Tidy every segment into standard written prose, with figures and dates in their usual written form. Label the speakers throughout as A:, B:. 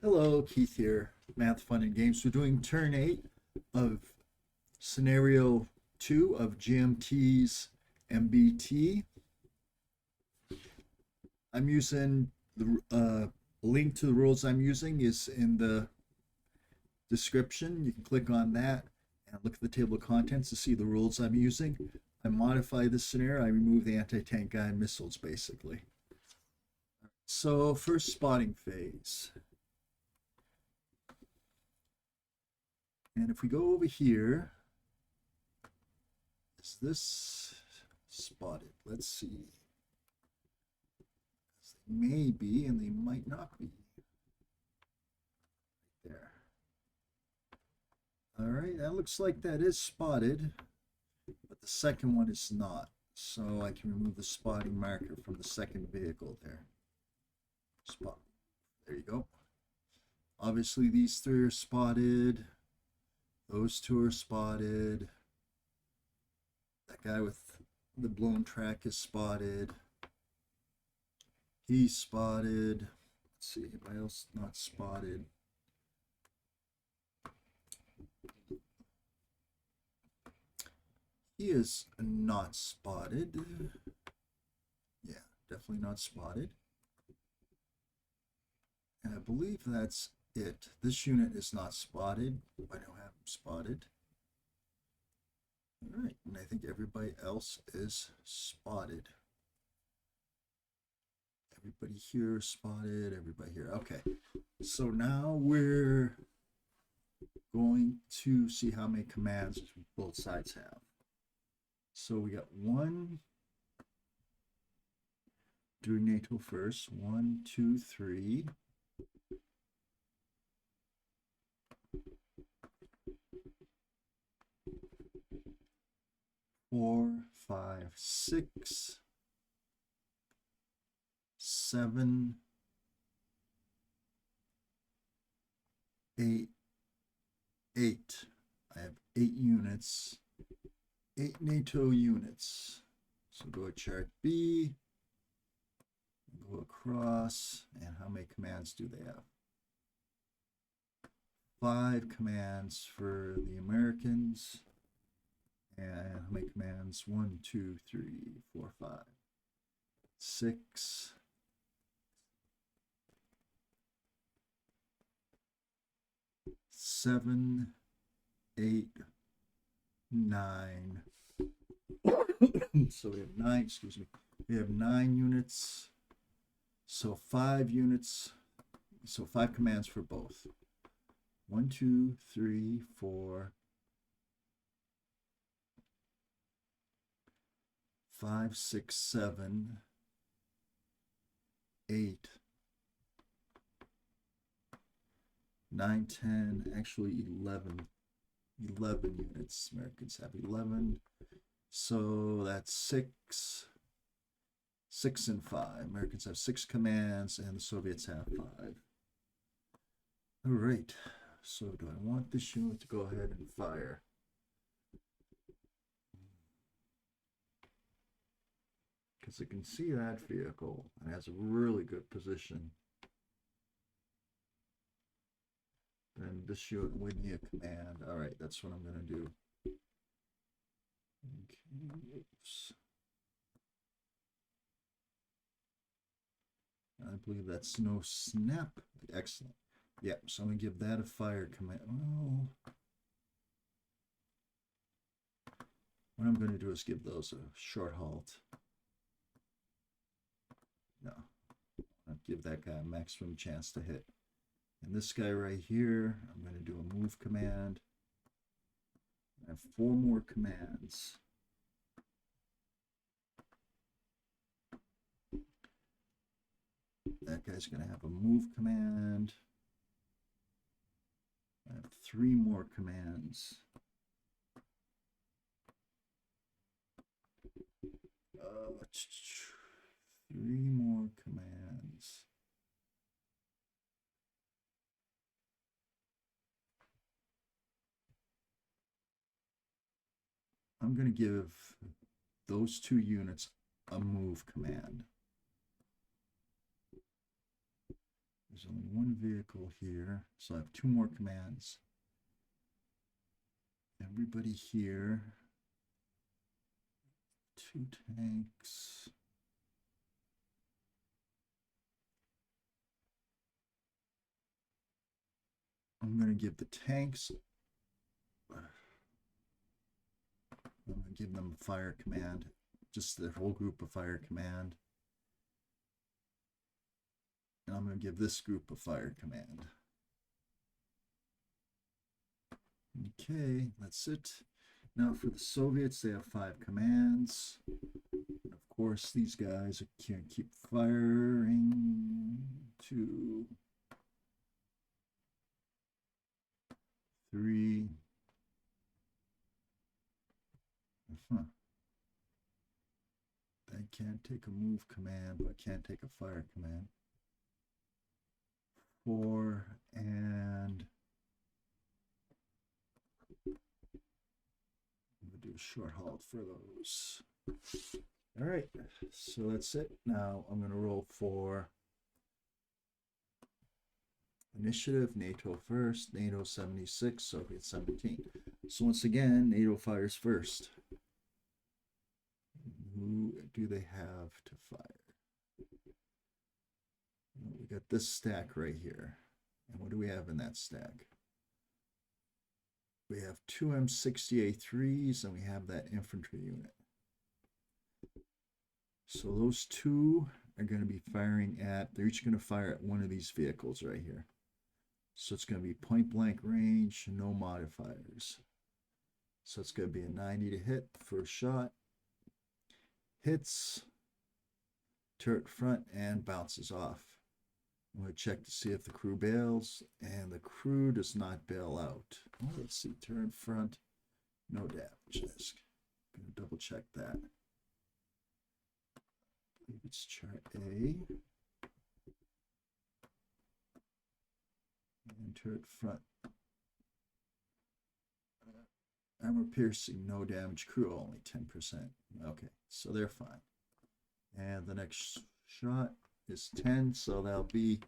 A: Hello, Keith here, Math, Fun, and Games. We're doing turn 8 of scenario 2 of GMT's MBT. I'm using the link to the rules I'm using is in the description. You can click on that and look at the table of contents to see the rules I'm using. I modify this scenario. I remove the anti-tank guided missiles, basically. So, first spotting phase. And if we go over here, is this spotted? Let's see. They may be and they might not be. There. All right, that looks like that is spotted, but the second one is not. So I can remove the spotting marker from the second vehicle there. Spot. There you go. Obviously, these three are spotted. Those two are spotted. That guy with the blown track is spotted. He's spotted. Let's see, anybody else not spotted? He is not spotted. Yeah, definitely not spotted. And I believe that's it. This unit is not spotted. I don't have him spotted. All right, and I think everybody else is spotted. Everybody here spotted, everybody here. Okay, so now we're going to see how many commands both sides have. So we got one doing NATO first. 1, 2, 3. 4, 5, 6, 7, 8, 8. I have 8 units, 8 NATO units. So go to chart B, go across, and how many commands do they have? 5 commands for the Americans. And how many commands? 1, 2, 3, 4, 5, 6, 7, 8, 9. So we have 9, excuse me. We have 9 units. So 5 units. So 5 commands for both. 1, 2, 3, 4, 5, 6, 7, 8, 9, 10, actually 11 units. Americans have 11. So that's 6 and 5. Americans have 6 commands and the Soviets have 5. All right. So do I want this unit to go ahead and fire? Because I can see that vehicle. It has a really good position. Then this unit would need a command. All right, that's what I'm going to do. Okay, oops. I believe that's no snap. Excellent. Yep, so I'm going to give that a fire command. Oh. What I'm going to do is give those a short halt. No, I'll give that guy a maximum chance to hit. And this guy right here, I'm going to do a move command. I have 4 more commands. That guy's going to have a move command. I have 3 more commands. 3 more commands. I'm going to give those 2 units a move command. There's There's only one vehicle here, so I have 2 more commands. Everybody here. 2 tanks. I'm going to give the tanks, I'm going to give them a fire command, just the whole group a fire command. And I'm going to give this group a fire command. Okay, that's it. Now for the Soviets, they have 5 commands. Of course, these guys can't keep firing. 2, 3. They can't take a move command, but can't take a fire command. 4 and I'm gonna do a short halt for those. All right, so that's it. Now I'm gonna roll for initiative. NATO first, NATO 76, Soviet 17. So once again, NATO fires first. Who do they have to fire? We got this stack right here. And what do we have in that stack? We have 2 M60A3s and we have that infantry unit. So those 2 are going to be firing at, they're each going to fire at one of these vehicles right here. So it's going to be point blank range, no modifiers. So it's going to be a 90 to hit, first shot. Hits, turret front, and bounces off. I'm going to check to see if the crew bails, and the crew does not bail out. Oh, let's see, turret front, no damage risk. I'm going to double check that. I believe it's chart A. And turret front. Armor piercing, no damage, crew only 10%. Okay, so they're fine. And the next shot is 10, so that'll be,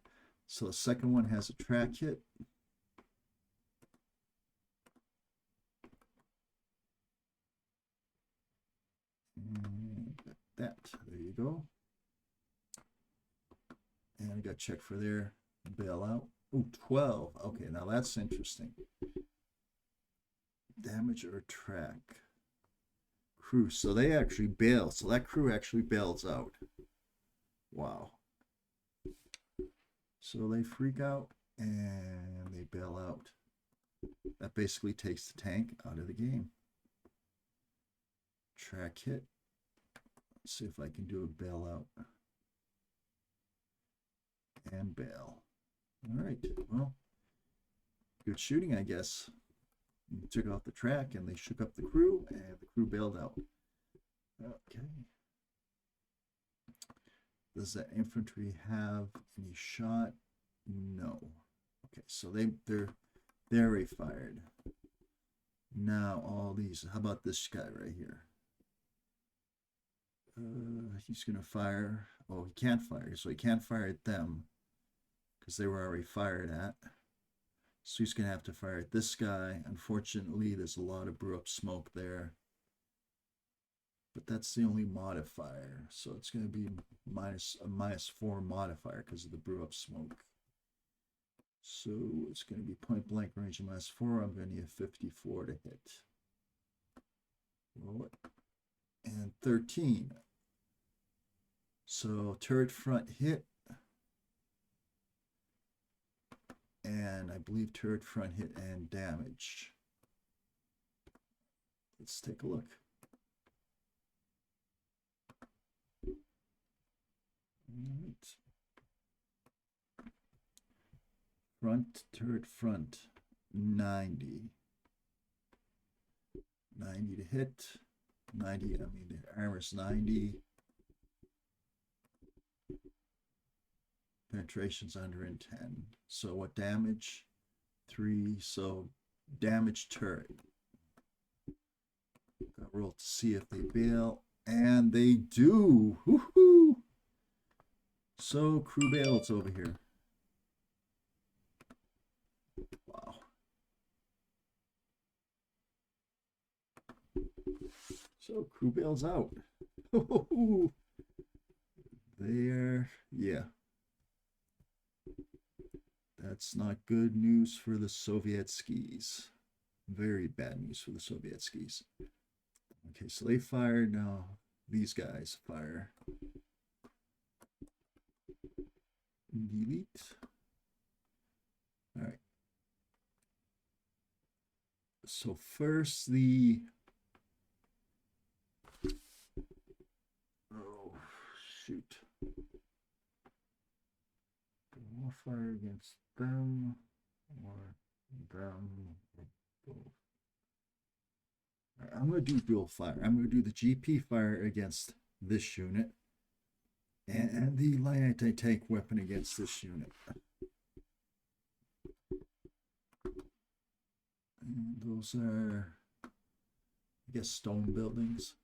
A: so the second one has a track hit. And that, there you go. And I got to check for their bailout. Oh, 12. Okay, now that's interesting. Damage or track. Crew, so they actually bail. So that crew actually bails out. Wow. So they freak out and they bail out. That basically takes the tank out of the game. Track hit. Let's see if I can do a bailout. And bail. All right, well, good shooting, I guess. You took off the track and they shook up the crew and the crew bailed out. Okay. Does that infantry have any shot? No. Okay, so they're already fired. Now all these, how about this guy right here? He's gonna fire. Oh, he can't fire, so he can't fire at them because they were already fired at. So he's going to have to fire at this guy. Unfortunately, there's a lot of brew up smoke there. But that's the only modifier. So it's going to be a -4 modifier because of the brew up smoke. So it's going to be point blank range of -4. I'm going to need a 54 to hit. Roll it. And 13. So turret front hit. And I believe turret front hit and damage. Let's take a look. All right. Front, turret front, 90. 90 to hit. 90, I mean, the armor's 90. Penetration's 110. So what damage? 3. So damage turret. Got roll to see if they bail. And they do. Woohoo! So crew bails over here. So crew bails out. There, yeah. That's not good news for the Soviet skis. Very bad news for the Soviet skis. Okay, so they fire now. These guys fire. Delete. All right. So first the oh shoot. More fire against them or them or both. All right, I'm gonna do dual fire. I'm gonna do the GP fire against this unit and the light anti-tank weapon against this unit. And those are, I guess, stone buildings.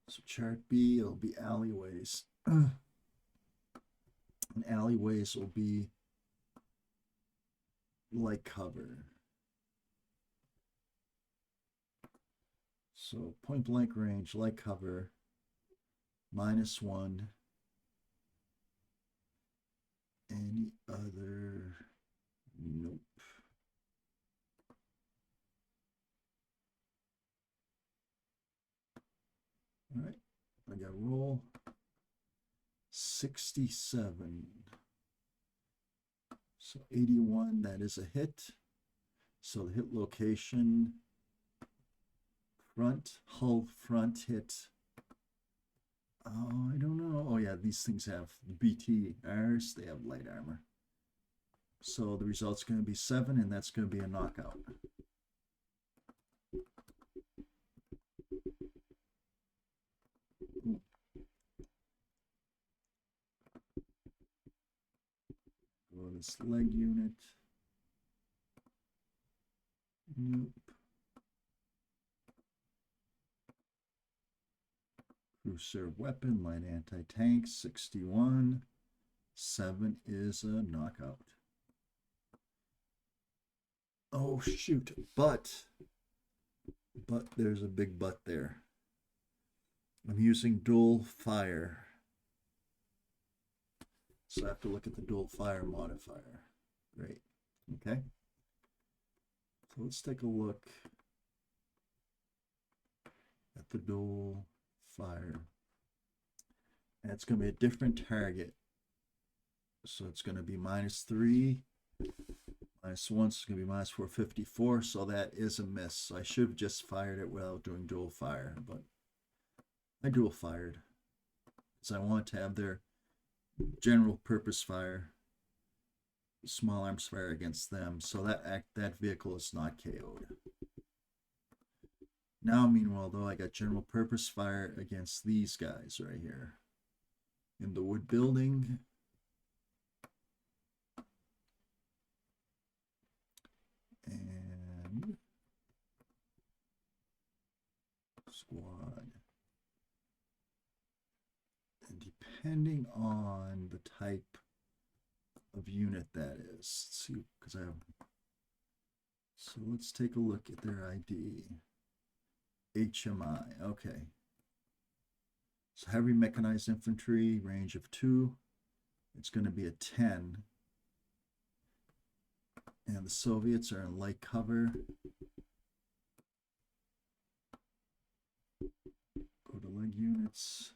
A: So chart B, it'll be alleyways. And alleyways will be light cover. So point blank range, light cover, -1. Any other? Nope. All right, I got roll 67. So 81, that is a hit. So the hit location, front, hull front hit. Oh, I don't know. Oh yeah, these things have BTRs, they have light armor. So the result's going to be 7, and that's going to be a knockout. Go this leg unit. Nope. Crew serve weapon, light anti-tank, 61. 7 is a knockout. Oh shoot, but there's a big but there. I'm using dual fire. So I have to look at the dual fire modifier. Great. Okay. So let's take a look at the dual fire. And it's going to be a different target. So it's going to be -3. -1, so it's going to be -454. So that is a miss. So I should have just fired it without doing dual fire. But I dual fired. Because I want to have their general purpose fire, small arms fire against them. So that vehicle is not KO'd. Now, meanwhile, though, I got general purpose fire against these guys right here in the wood building. And squad. And depending on the type of unit that is, let's see, because I have. So let's take a look at their ID. HMI, okay. So heavy mechanized infantry, range of 2. It's going to be a 10. And the Soviets are in light cover. Go to leg units.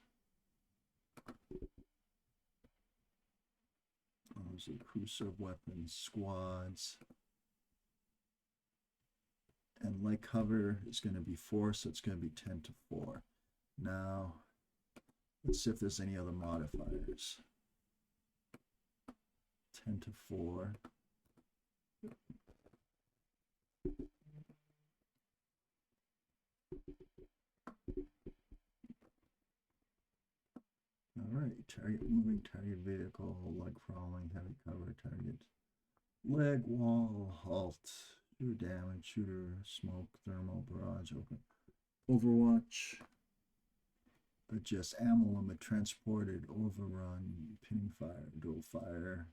A: Those are crew serve weapons, squads. And light cover is going to be 4, so it's going to be 10-4. Now, let's see if there's any other modifiers. 10-4. All right, target moving, target vehicle, leg crawling, heavy cover, target, leg wall, halt, shooter damage, shooter, smoke, thermal, barrage, open, overwatch, adjust ammo limit, transported, overrun, pinning fire, dual fire,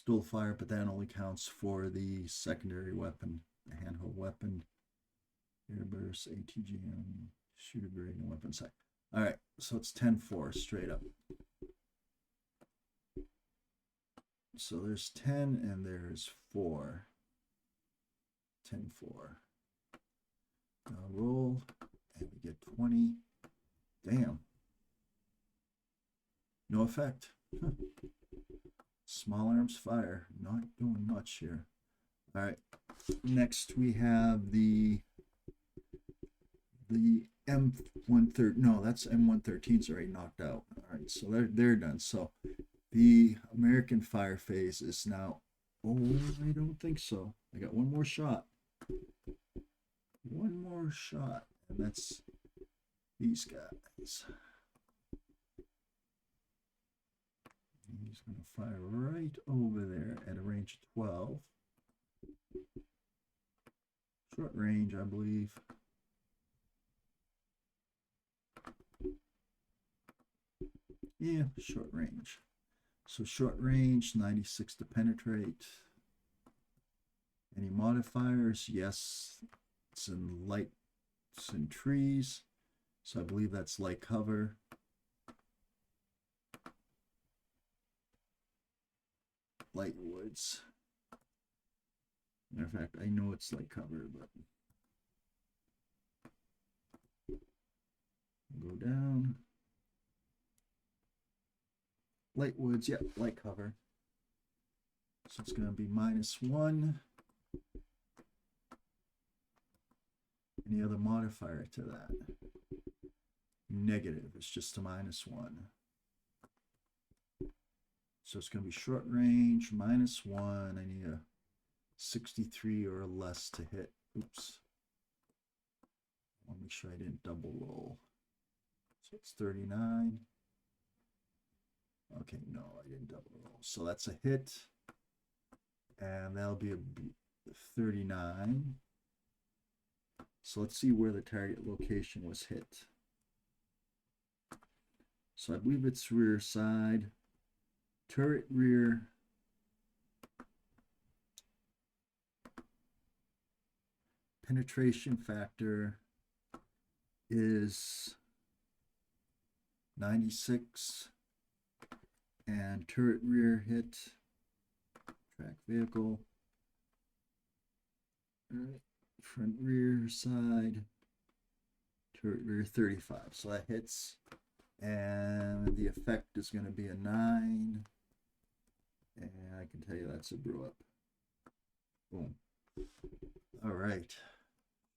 A: dual fire, but that only counts for the secondary weapon. A handheld weapon, airburst, ATGM, shooter grade, and weapon sight. All right, so it's 10-4 straight up. So there's 10 and there's 4. 10-4. Now roll, and we get 20. Damn. No effect. Small arms fire. Not doing much here. All right. Next we have the M113. No, that's M113's already knocked out. All right, so they're done. So the American fire phase is now. Oh, I don't think so. I got one more shot. One more shot, and that's these guys. He's going to fire right over there at a range of 12. Short range, I believe. Yeah, short range. So short range, 96 to penetrate. Any modifiers? Yes, it's in light, it's in trees. So I believe that's light cover. Light woods. Matter of fact, I know it's light cover, but go down. Light woods, yep, light cover. So it's going to be -1. Any other modifier to that? Negative. It's just a -1. So it's going to be short range, -1. I need a 63 or less to hit. Oops. I'll make sure I didn't double roll. So it's 39. Okay, no, I didn't double roll. So that's a hit. And that'll be a 39. So let's see where the target location was hit. So I believe it's rear side. Turret rear. Penetration factor is 96. And turret rear hit. Track vehicle. All right. Front rear side. Turret rear 35. So that hits. And the effect is going to be a 9. And I can tell you that's a brew up. Boom. All right.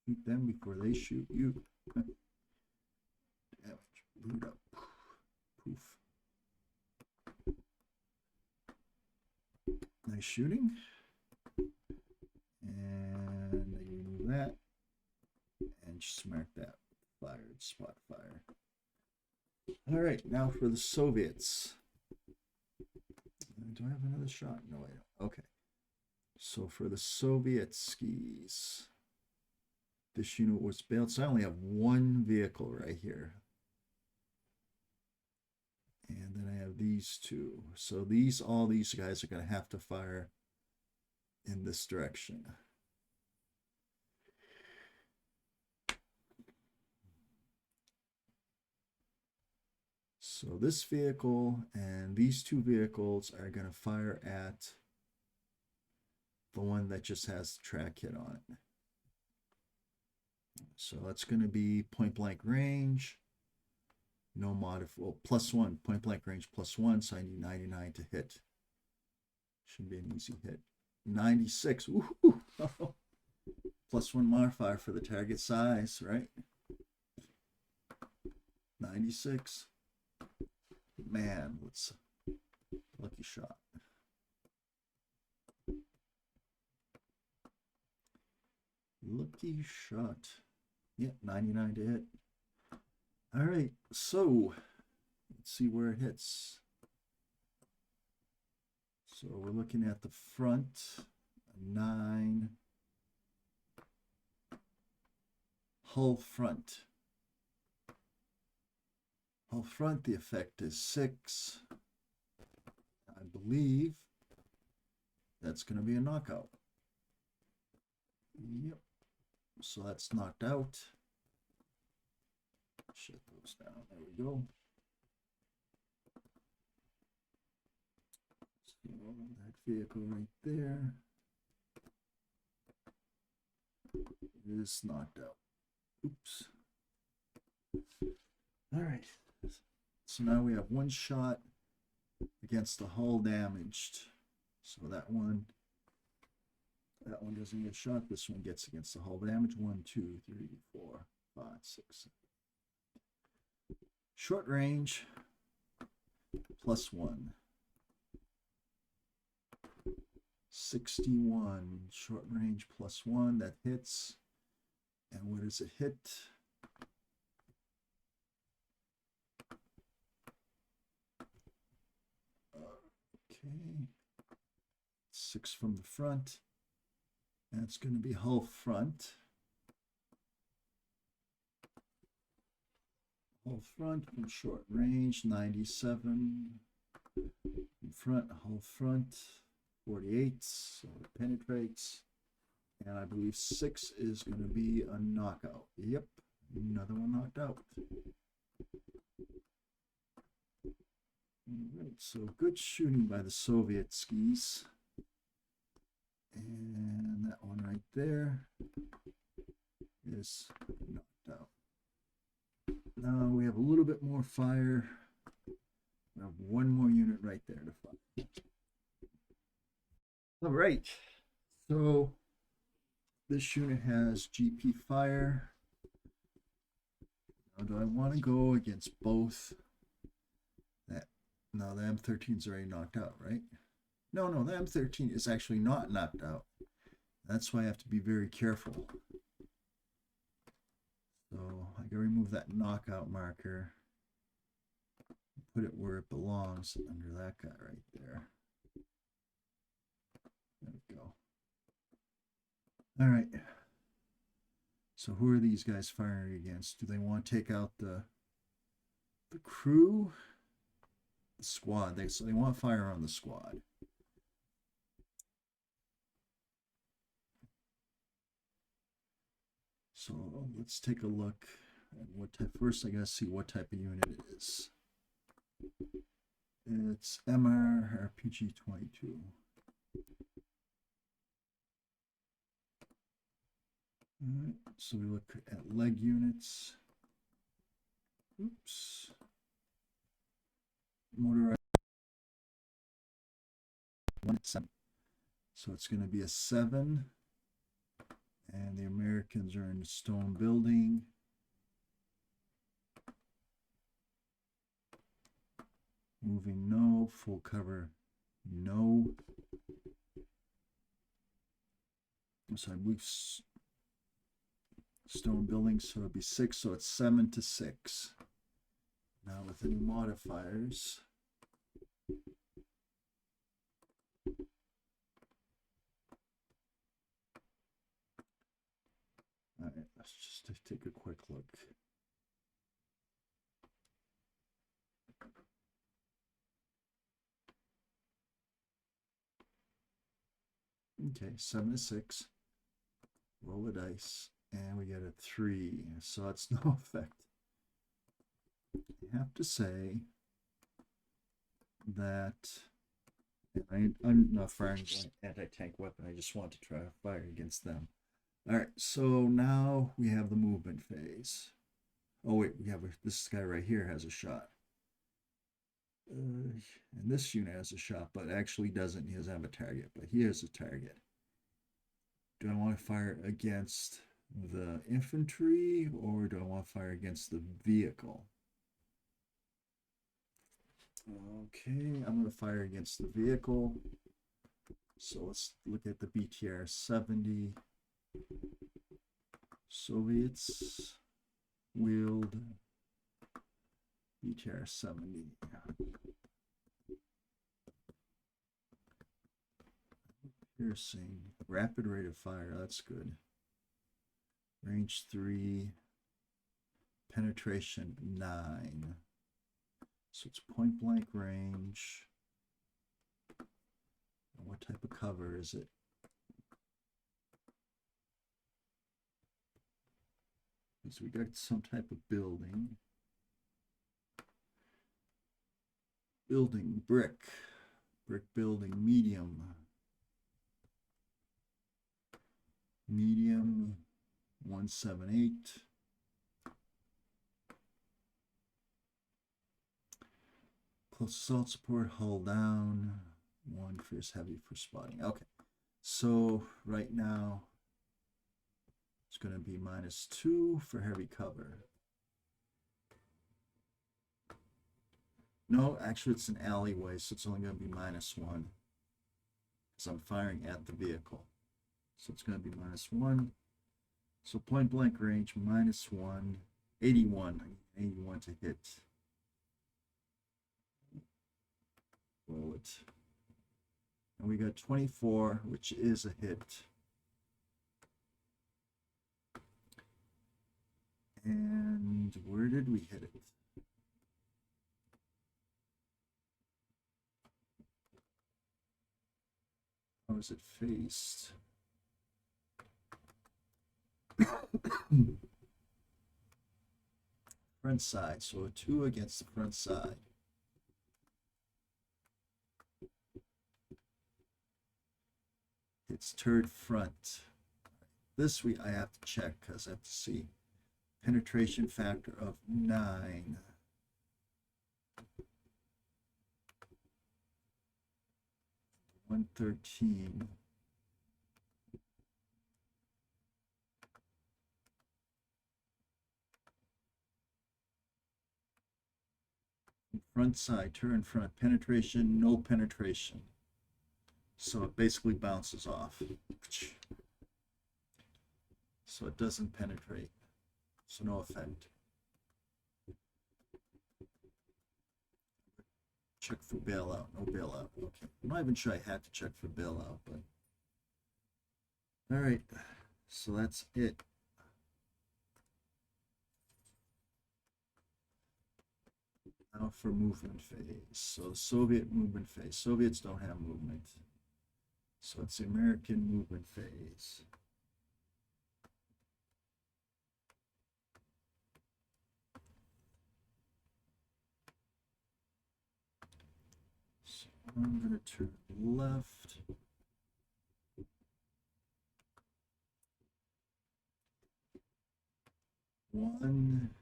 A: Shoot them before they shoot you. Damage. Boot up. Poof. Nice shooting. And I remove that. And smack that. Fired. Spot fire. All right. Now for the Soviets. Do I have another shot? No, I don't. Okay. So for the Soviet skis, this unit was built. So I only have one vehicle right here. And then I have these two. So all these guys are going to have to fire in this direction. So this vehicle and these two vehicles are going to fire at the one that just has the track hit on it. So that's going to be point blank range. No well, +1, point blank range +1. So I need 99 to hit. Should be an easy hit. 96. Ooh. +1 modifier for the target size, right? 96. Man, let's lucky shot. Lucky shot. Yeah, 99 to hit. All right, so let's see where it hits. So we're looking at the front, 9. Hull front. Hull front, the effect is 6. I believe that's going to be a knockout. Yep. So that's knocked out. Shut those down. There we go. So that vehicle right there is knocked out. Oops. All right. So now we have one shot against the hull damaged. So that one doesn't get shot. This one gets against the hull damage. 1, 2, 3, 4, 5, 6, 7. Short range +1. 61. Short range +1. That hits. And what does it hit? Okay. 6 from the front. And it's going to be hull front. Hull front from short range, 97. In front, hull front, 48. So it penetrates. And I believe 6 is going to be a knockout. Yep, another one knocked out. All right, so good shooting by the Soviet skis. And that one right there is knocked out. Now we have a little bit more fire. We have one more unit right there to fire. All right, so this unit has GP fire. Now, do I want to go against both? No, the M13 is already knocked out, right? No, the M13 is actually not knocked out. That's why I have to be very careful. So I gotta remove that knockout marker. Put it where it belongs, under that guy right there. There we go. All right. So who are these guys firing against? Do they want to take out the crew? The squad. So they want to fire on the squad. So let's take a look at what type. First, I gotta see what type of unit it is. It's MR RPG 22. All right, so we look at leg units. Oops. Motorized 1-7. So it's going to be a 7. And the Americans are in the stone building. Moving, no. Full cover, no. So I move stone building, so it'd be 6, so it's 7 to 6. Now with any modifiers, all right, let's just take a quick look. Okay, 7 to 6. Roll the dice, and we get a 3, so it's no effect. I have to say that I'm not firing an anti-tank weapon. I just want to try to fire against them. All right, so now we have the movement phase. Oh wait, we have this guy right here has a shot. And this unit has a shot, but actually doesn't. He doesn't have a target, but he has a target. Do I want to fire against the infantry, or do I want to fire against the vehicle? Okay, I'm going to fire against the vehicle. So let's look at the BTR 70. Soviets wield BTR 70. Piercing, rapid rate of fire, that's good. Range 3, penetration 9. So it's point blank range. And what type of cover is it? is we got some type of building. Building, brick building, medium, 178. Close assault support, hull down, 1 fierce heavy for spotting. Okay, so right now it's going to be -2 for heavy cover. No, actually it's an alleyway, so it's only going to be -1 because I'm firing at the vehicle. So it's going to be -1. So point blank range, -1, 81. I need 81 to hit. Roll it. And we got 24, which is a hit. And where did we hit it? How is it faced? Front side, so a 2 against the front side. It's turret front. This I have to check because I have to see. Penetration factor of 9. $113. Front side, turn front, penetration, no penetration. So it basically bounces off. So it doesn't penetrate. So no effect. Check for bailout, no bailout. Okay, I'm not even sure I had to check for bailout, but all right, so that's it. Now for movement phase. So Soviet movement phase. Soviets don't have movement. So it's the American movement phase. So I'm going to turn left. One.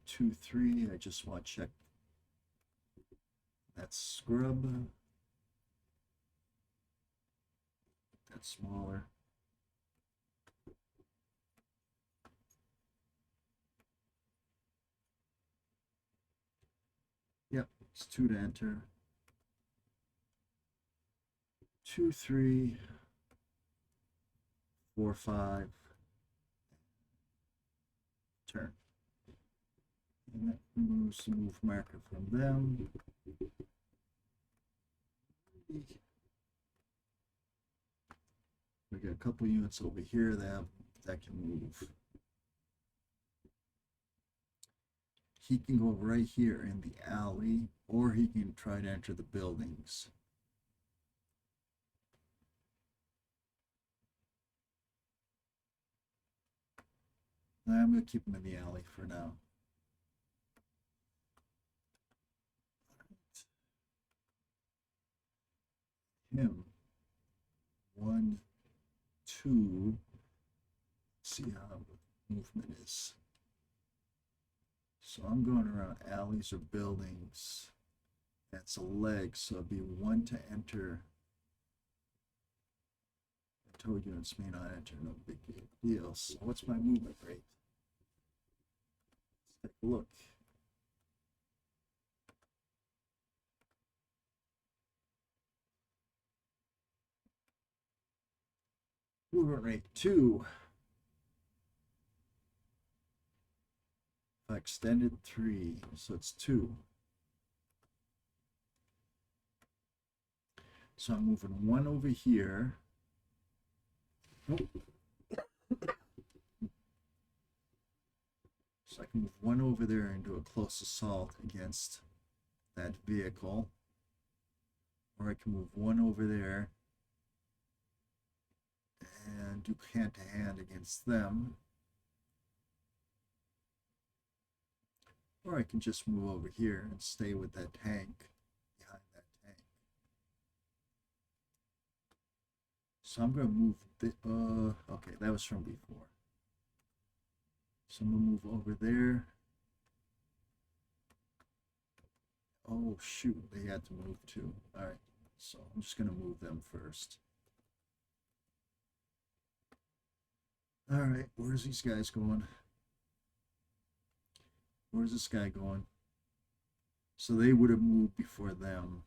A: 2, 3. I just want to check. That's scrub. That's smaller. Yep, it's 2 to enter. 2, 3, 4, 5. Turn. And that removes the move marker from them. We got a couple units over here that can move. He can go right here in the alley, or he can try to enter the buildings. I'm going to keep him in the alley for now. Him. 1, 2. See how the movement is. So I'm going around alleys or buildings. That's a leg, so it'd be 1 to enter. Tow units may not enter, no big deal. So what's my movement rate? Let's take a look. Movement rate 2. If I extended 3, so it's 2. So I'm moving 1 over here. Nope. So I can move 1 over there and do a close assault against that vehicle. Or I can move one over there and do hand to hand against them. Or I can just move over here and stay with that tank, behind that tank. So I'm going to move the, okay, that was from before. So I'm going to move over there. Oh, shoot, they had to move too. All right, so I'm just going to move them first. All right, where's these guys going? Where's this guy going? So they would have moved before them.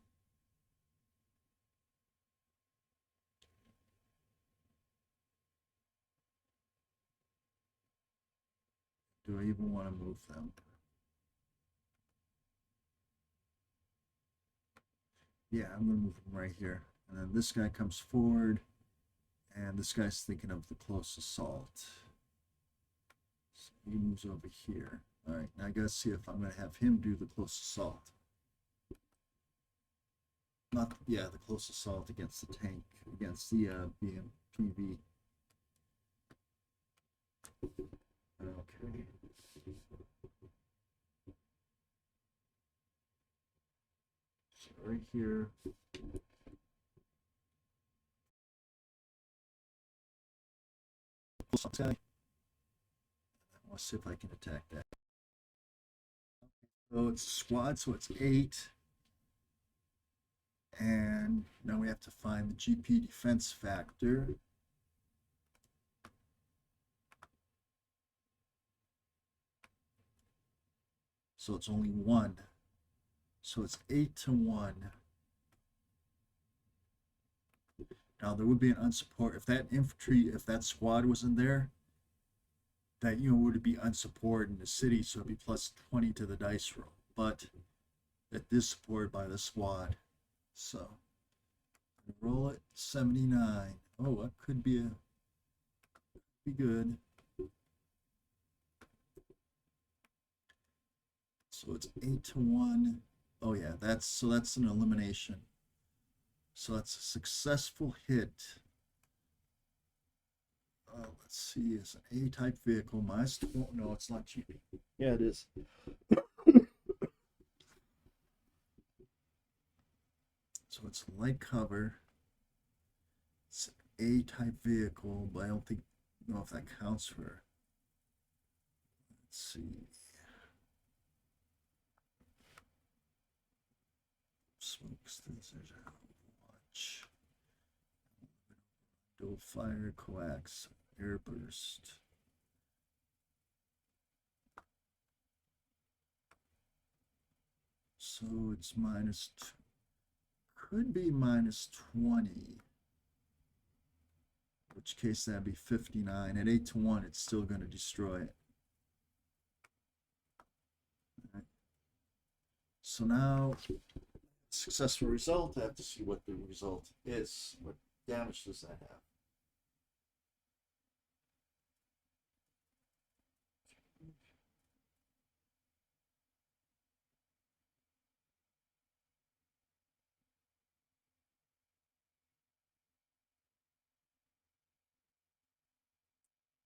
A: Do I even want to move them? Yeah, I'm going to move them right here. And then this guy comes forward. And this guy's thinking of the close assault. So he moves over here. All right, now I got to see if I'm going to have him do the close assault. Not, yeah, the close assault against the tank, against the BMPV. Okay. So right here. Okay. Let's see if I can attack that. So it's a squad, so it's 8. And now we have to find the GP defense factor. So it's only 1. So it's 8 to 1. Now there would be an unsupport if that infantry, if that squad was in there, that would be unsupported in the city, so it'd be plus 20 to the dice roll. But it is supported by the squad. So roll it 79. Oh, that could be good. So it's 8 to 1. Oh yeah, that's an elimination. So that's a successful hit. Let's see, it's an A-type vehicle. No, it's not GP. Yeah, it is. So it's light cover. It's an A-type vehicle, but I don't know if that counts for. Let's see. Smokes. Watch. Dual fire, coax, airburst. So it's could be minus 20. In which case that'd be 59. At 8 to 1, it's still going to destroy it. Right. So now, successful result. I have to see what the result is. What damage does that have?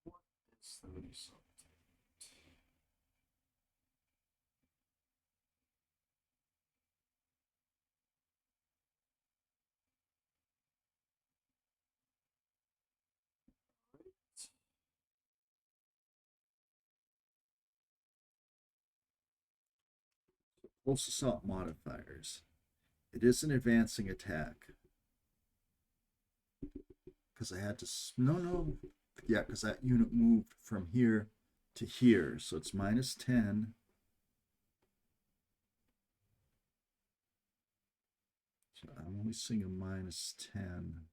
A: What is the result? Close assault modifiers. It is an advancing attack. Because I had to, no. Yeah, because that unit moved from here to here. So it's minus 10. So I'm only seeing a minus 10.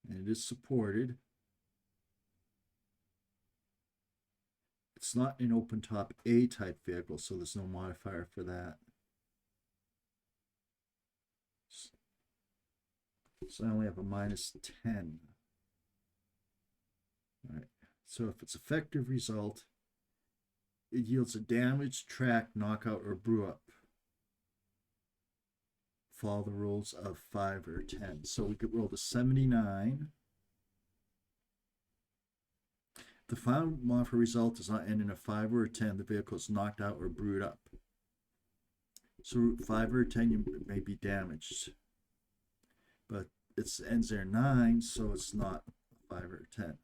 A: And it is supported. It's not an open top A type vehicle, so there's no modifier for that. So I only have a minus 10. All right. So if it's effective result, it yields a damage, track, knockout, or brew up. Follow the rules of 5 or 10. So we could roll the 79. The final modifier result does not end in a 5 or a 10. The vehicle is knocked out or brewed up. So 5 or 10, you may be damaged. But it ends there 9, so it's not 5 or 10.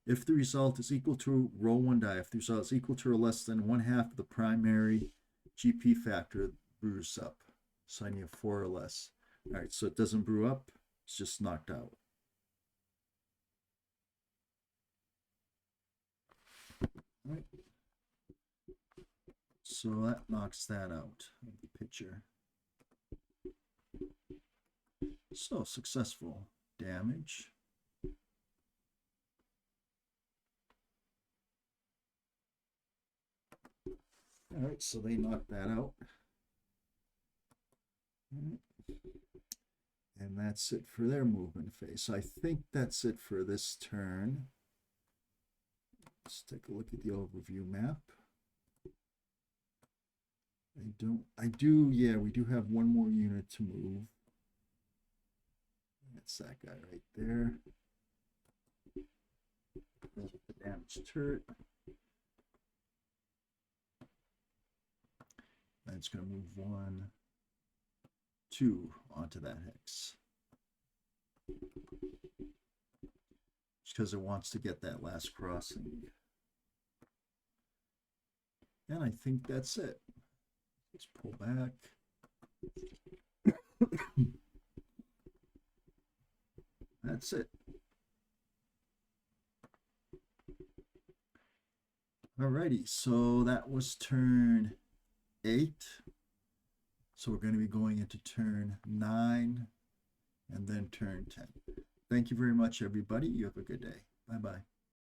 A: If the result is equal to, roll 1 die. If the result is equal to or less than 1/2 of the primary GP factor, it brews up. So I need a 4 or less. All right, so it doesn't brew up, it's just knocked out. All right. So that knocks that out of the picture. So successful damage. All right, so they knocked that out. And that's it for their movement phase. So I think that's it for this turn. Let's take a look at the overview map. Yeah, we do have one more unit to move. That's that guy right there. There's the damaged turret. And it's going to move 1, 2 onto that hex. Just because it wants to get that last crossing. And I think that's it. Let's pull back. That's it. Alrighty, so that was turn 8. So we're going to be going into turn 9 and then turn 10. Thank you very much, everybody. You have a good day. Bye-bye.